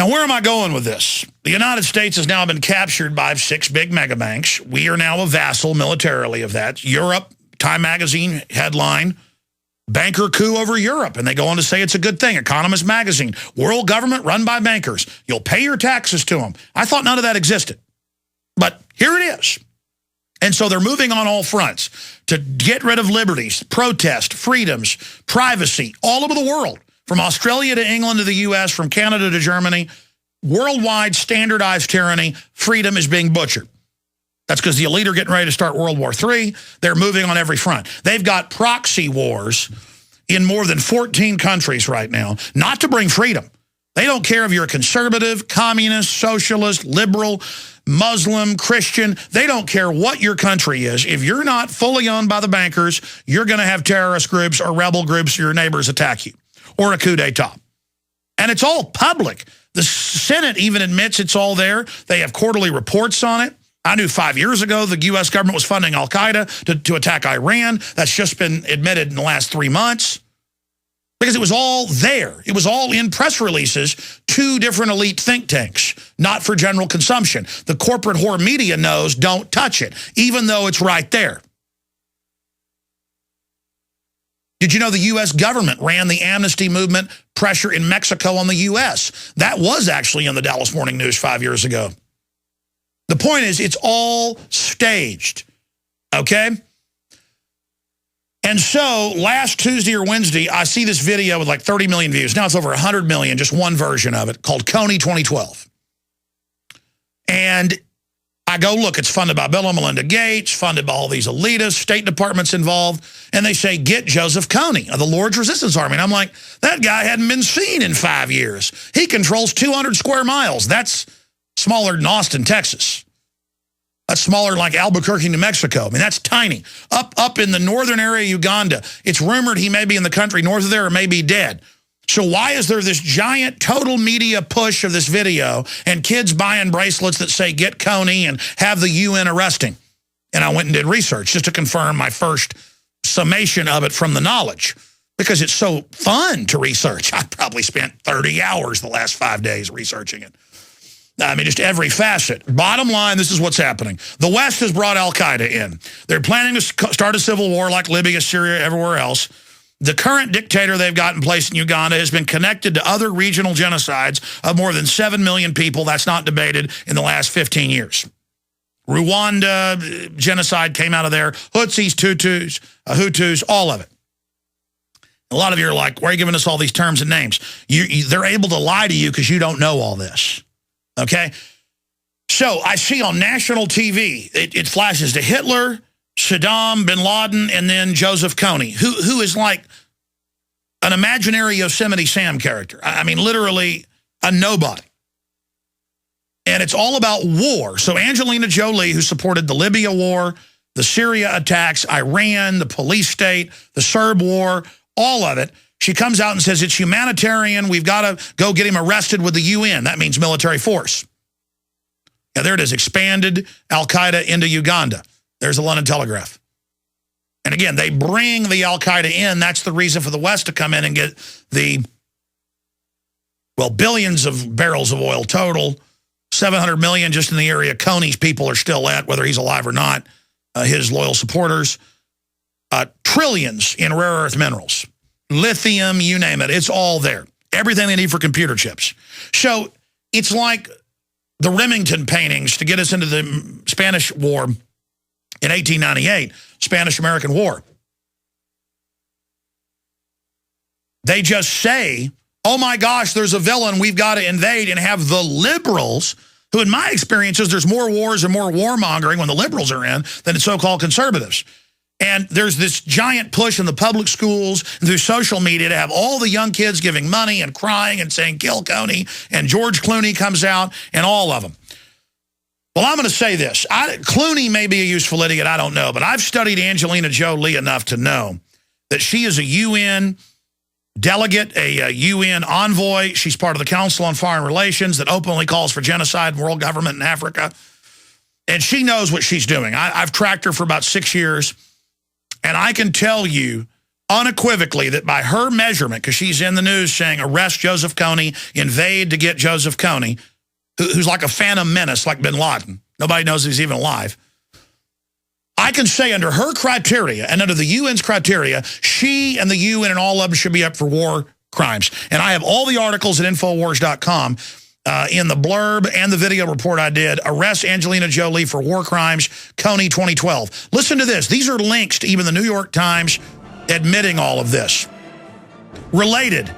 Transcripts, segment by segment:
Now, where am I going with this? The United States has now been captured by 6 big mega banks. We are now a vassal militarily of that. Europe, Time Magazine headline, banker coup over Europe. And they go on to say it's a good thing. Economist Magazine, world government run by bankers. You'll pay your taxes to them. I thought none of that existed. But here it is. And so they're moving on all fronts to get rid of liberties, protest, freedoms, privacy, all over the world. From Australia to England to the U.S., from Canada to Germany, worldwide standardized tyranny, freedom is being butchered. That's because the elite are getting ready to start World War III. They're moving on every front. They've got proxy wars in more than 14 countries right now, not to bring freedom. They don't care if you're a conservative, communist, socialist, liberal, Muslim, Christian. They don't care what your country is. If you're not fully owned by the bankers, you're going to have terrorist groups or rebel groups, your neighbors attack you. Or a coup d'etat. And it's all public. The Senate even admits it's all there. They have quarterly reports on it. I knew 5 years ago the U.S. government was funding al-Qaeda to attack Iran. That's just been admitted in the last 3 months. Because it was all there. It was all in press releases, 2 different elite think tanks, not for general consumption. The corporate whore media knows don't touch it, even though it's right there. Did you know the U.S. government ran the amnesty movement pressure in Mexico on the U.S.? That was actually in the Dallas Morning News 5 years ago. The point is, it's all staged, okay? And so last Tuesday or Wednesday, I see this video with like 30 million views. Now it's over 100 million, just one version of it, called Coney 2012. And I go, look, it's funded by Bill and Melinda Gates, funded by all these elitists, State Department's involved, and they say, get Joseph Coney of the Lord's Resistance Army. And I'm like, that guy hadn't been seen in 5 years. He controls 200 square miles. That's smaller than Austin, Texas. That's smaller than like Albuquerque, New Mexico. I mean, that's tiny. Up in the northern area of Uganda, it's rumored he may be in the country north of there or may be dead. So why is there this giant total media push of this video and kids buying bracelets that say get Coney and have the UN arresting? And I went and did research just to confirm my first summation of it from the knowledge, because it's so fun to research. I probably spent 30 hours the last 5 days researching it. I mean, just every facet. Bottom line, this is what's happening. The West has brought al-Qaeda in. They're planning to start a civil war like Libya, Syria, everywhere else. The current dictator they've got in place in Uganda has been connected to other regional genocides of more than 7 million people. That's not debated in the last 15 years. Rwanda genocide came out of there. Hutsis, Tutsis, Hutus, all of it. A lot of you are like, why are you giving us all these terms and names? They're able to lie to you because you don't know all this. Okay? So I see on national TV, it flashes to Hitler, Saddam, bin Laden, and then Joseph Coney, who is like an imaginary Yosemite Sam character. I mean, literally a nobody. And it's all about war. So Angelina Jolie, who supported the Libya war, the Syria attacks, Iran, the police state, the Serb war, all of it, she comes out and says it's humanitarian. We've got to go get him arrested with the UN. That means military force. Yeah, there it is, expanded al-Qaeda into Uganda. There's the London Telegraph. And again, they bring the al-Qaeda in. That's the reason for the West to come in and get the, well, billions of barrels of oil total, 700 million just in the area Coney's people are still at, whether he's alive or not, his loyal supporters. Trillions in rare earth minerals, lithium, you name it. It's all there. Everything they need for computer chips. So it's like the Remington paintings to get us into the Spanish War in 1898, Spanish-American War. They just say, oh my gosh, there's a villain, we've got to invade, and have the liberals, who in my experiences, there's more wars and more warmongering when the liberals are in than the so-called conservatives. And there's this giant push in the public schools and through social media to have all the young kids giving money and crying and saying, kill Coney, and George Clooney comes out, and all of them. Well, I'm going to say this. Clooney may be a useful idiot, I don't know, but I've studied Angelina Jolie enough to know that she is a UN delegate, a UN envoy. She's part of the Council on Foreign Relations that openly calls for genocide in world government in Africa. And she knows what she's doing. I've tracked her for about 6 years, and I can tell you unequivocally that by her measurement, because she's in the news saying arrest Joseph Kony, invade to get Joseph Kony, who's like a phantom menace like bin Laden. Nobody knows he's even alive. I can say under her criteria and under the UN's criteria, she and the UN and all of them should be up for war crimes. And I have all the articles at Infowars.com in the blurb and the video report I did. Arrest Angelina Jolie for war crimes, Kony 2012. Listen to this. These are links to even the New York Times admitting all of this. Related.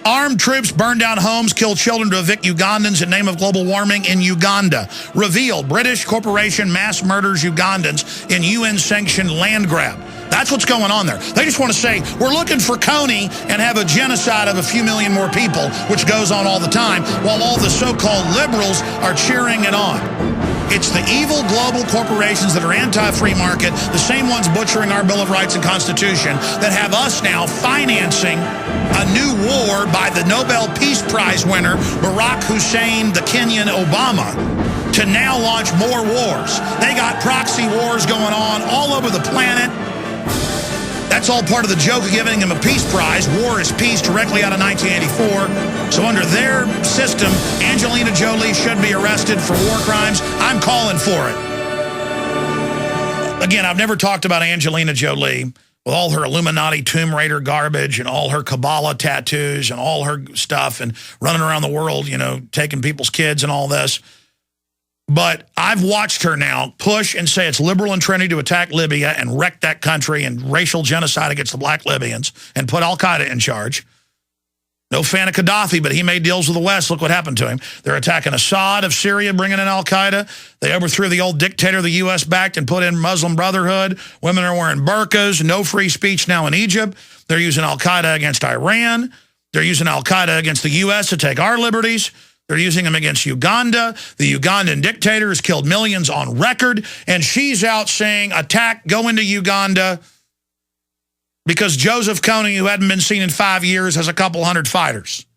Armed troops burn down homes, kill children to evict Ugandans in name of global warming in Uganda. Revealed, British corporation mass murders Ugandans in UN-sanctioned land grab. That's what's going on there. They just want to say, we're looking for Kony and have a genocide of a few million more people, which goes on all the time, while all the so-called liberals are cheering it on. It's the evil global corporations that are anti-free market, the same ones butchering our Bill of Rights and Constitution, that have us now financing a new war by the Nobel Peace Prize winner, Barack Hussein, the Kenyan Obama, to now launch more wars. They got proxy wars going on all over the planet. That's all part of the joke of giving him a peace prize. War is peace, directly out of 1984. So under their system, Angelina Jolie should be arrested for war crimes. I'm calling for it. Again, I've never talked about Angelina Jolie with all her Illuminati Tomb Raider garbage and all her Kabbalah tattoos and all her stuff and running around the world, you know, taking people's kids and all this. But I've watched her now push and say it's liberal and trendy to attack Libya and wreck that country and racial genocide against the black Libyans and put al-Qaeda in charge. No fan of Gaddafi, but he made deals with the West. Look what happened to him. They're attacking Assad of Syria, bringing in al-Qaeda. They overthrew the old dictator the U.S. backed and put in Muslim Brotherhood. Women are wearing burqas. No free speech now in Egypt. They're using al-Qaeda against Iran. They're using al-Qaeda against the U.S. to take our liberties. They're using them against Uganda. The Ugandan dictator has killed millions on record. And she's out saying, attack, go into Uganda, because Joseph Kony, who hadn't been seen in 5 years, has a couple hundred fighters.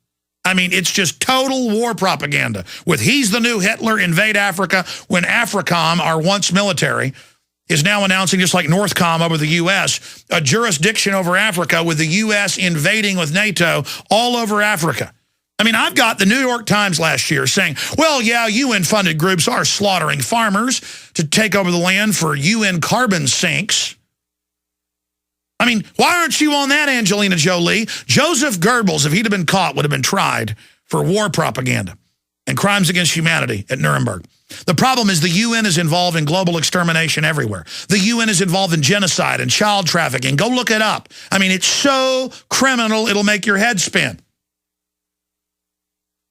I mean, it's just total war propaganda. With he's the new Hitler, invade Africa, when AFRICOM, our once military, is now announcing, just like Northcom over the U.S., a jurisdiction over Africa with the U.S. invading with NATO all over Africa. I mean, I've got the New York Times last year saying, well, yeah, UN-funded groups are slaughtering farmers to take over the land for UN carbon sinks. I mean, why aren't you on that, Angelina Jolie? Joseph Goebbels, if he'd have been caught, would have been tried for war propaganda and crimes against humanity at Nuremberg. The problem is the UN is involved in global extermination everywhere. The UN is involved in genocide and child trafficking. Go look it up. I mean, it's so criminal, it'll make your head spin.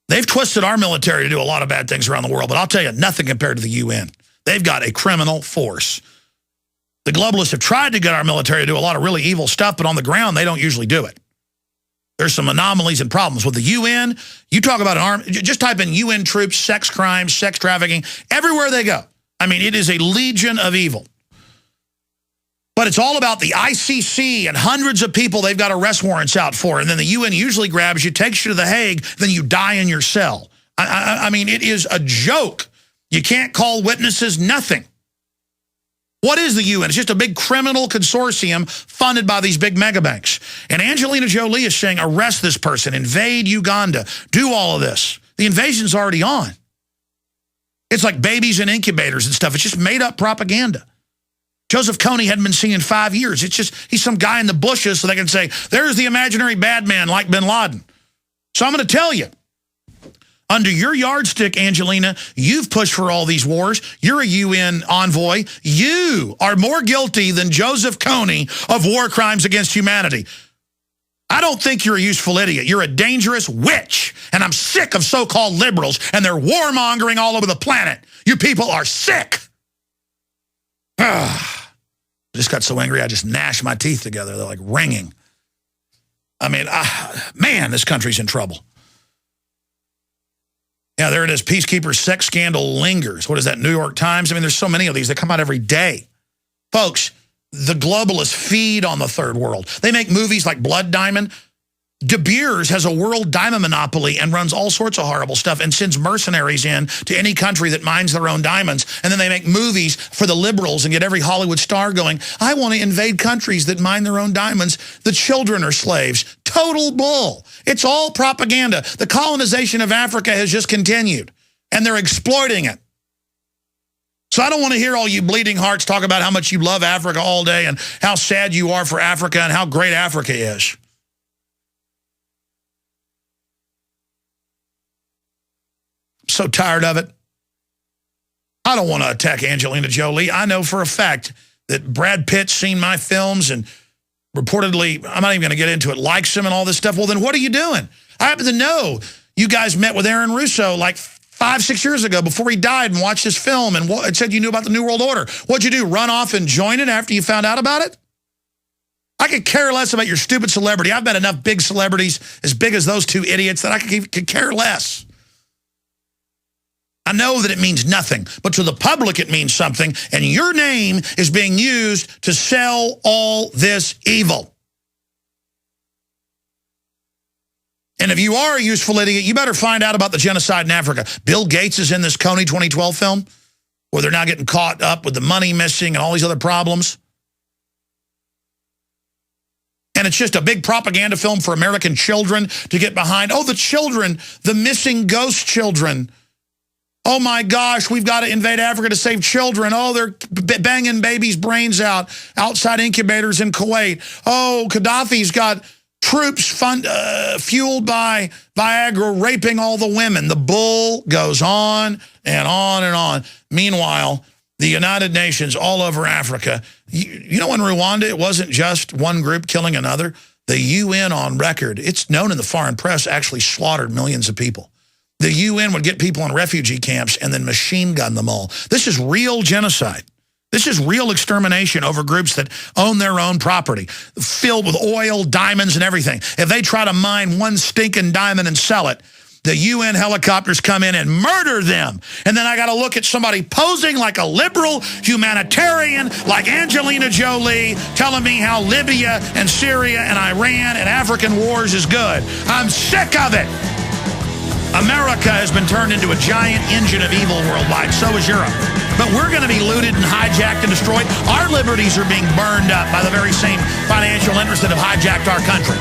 They've twisted our military to do a lot of bad things around the world, but I'll tell you, nothing compared to the UN. They've got a criminal force. The globalists have tried to get our military to do a lot of really evil stuff, but on the ground, they don't usually do it. There's some anomalies and problems. With the UN, you talk about an army, just type in UN troops, sex crimes, sex trafficking, everywhere they go. I mean, it is a legion of evil. But it's all about the ICC and hundreds of people they've got arrest warrants out for. And then the UN usually grabs you, takes you to The Hague, then you die in your cell. I mean, it is a joke. You can't call witnesses, nothing. What is the UN? It's just a big criminal consortium funded by these big mega banks. And Angelina Jolie is saying, arrest this person, invade Uganda, do all of this. The invasion's already on. It's like babies in incubators and stuff. It's just made up propaganda. Joseph Kony hadn't been seen in 5 years. It's just, he's some guy in the bushes so they can say, there's the imaginary bad man like bin Laden. So I'm going to tell you, under your yardstick, Angelina, you've pushed for all these wars. You're a UN envoy. You are more guilty than Joseph Kony of war crimes against humanity. I don't think you're a useful idiot. You're a dangerous witch. And I'm sick of so-called liberals and their warmongering all over the planet. You people are sick. I just got so angry I just gnashed my teeth together. They're like ringing. I mean, man, this country's in trouble. Yeah, there it is. Peacekeeper sex scandal lingers. What is that, New York Times? I mean, there's so many of these. They come out every day. Folks, the globalists feed on the third world. They make movies like Blood Diamond. De Beers has a world diamond monopoly and runs all sorts of horrible stuff and sends mercenaries in to any country that mines their own diamonds. And then they make movies for the liberals and get every Hollywood star going, I want to invade countries that mine their own diamonds. The children are slaves. Total bull. It's all propaganda. The colonization of Africa has just continued, and they're exploiting it. So I don't want to hear all you bleeding hearts talk about how much you love Africa all day and how sad you are for Africa and how great Africa is. So tired of it. I don't want to attack Angelina Jolie. I know for a fact that Brad Pitt's seen my films and reportedly, I'm not even going to get into it, likes him and all this stuff. Well, then what are you doing? I happen to know you guys met with Aaron Russo like 5-6 years ago before he died and watched his film and said you knew about the New World Order. What'd you do, run off and join it after you found out about it? I could care less about your stupid celebrity. I've met enough big celebrities as big as those two idiots that I could care less. I know that it means nothing, but to the public it means something, and your name is being used to sell all this evil. And if you are a useful idiot, you better find out about the genocide in Africa. Bill Gates is in this Coney 2012 film, where they're now getting caught up with the money missing and all these other problems. And it's just a big propaganda film for American children to get behind. Oh, the children, the missing ghost children. Oh, my gosh, we've got to invade Africa to save children. Oh, they're banging babies' brains out outside incubators in Kuwait. Oh, Gaddafi's got troops fueled by Viagra raping all the women. The bull goes on and on and on. Meanwhile, the United Nations all over Africa, you know, in Rwanda, it wasn't just one group killing another. The UN on record, it's known in the foreign press, actually slaughtered millions of people. The UN would get people in refugee camps and then machine gun them all. This is real genocide. This is real extermination over groups that own their own property, filled with oil, diamonds, and everything. If they try to mine one stinking diamond and sell it, the UN helicopters come in and murder them. And then I got to look at somebody posing like a liberal humanitarian, like Angelina Jolie, telling me how Libya and Syria and Iran and African wars is good. I'm sick of it. America has been turned into a giant engine of evil worldwide. So is Europe. But we're going to be looted and hijacked and destroyed. Our liberties are being burned up by the very same financial interests that have hijacked our country.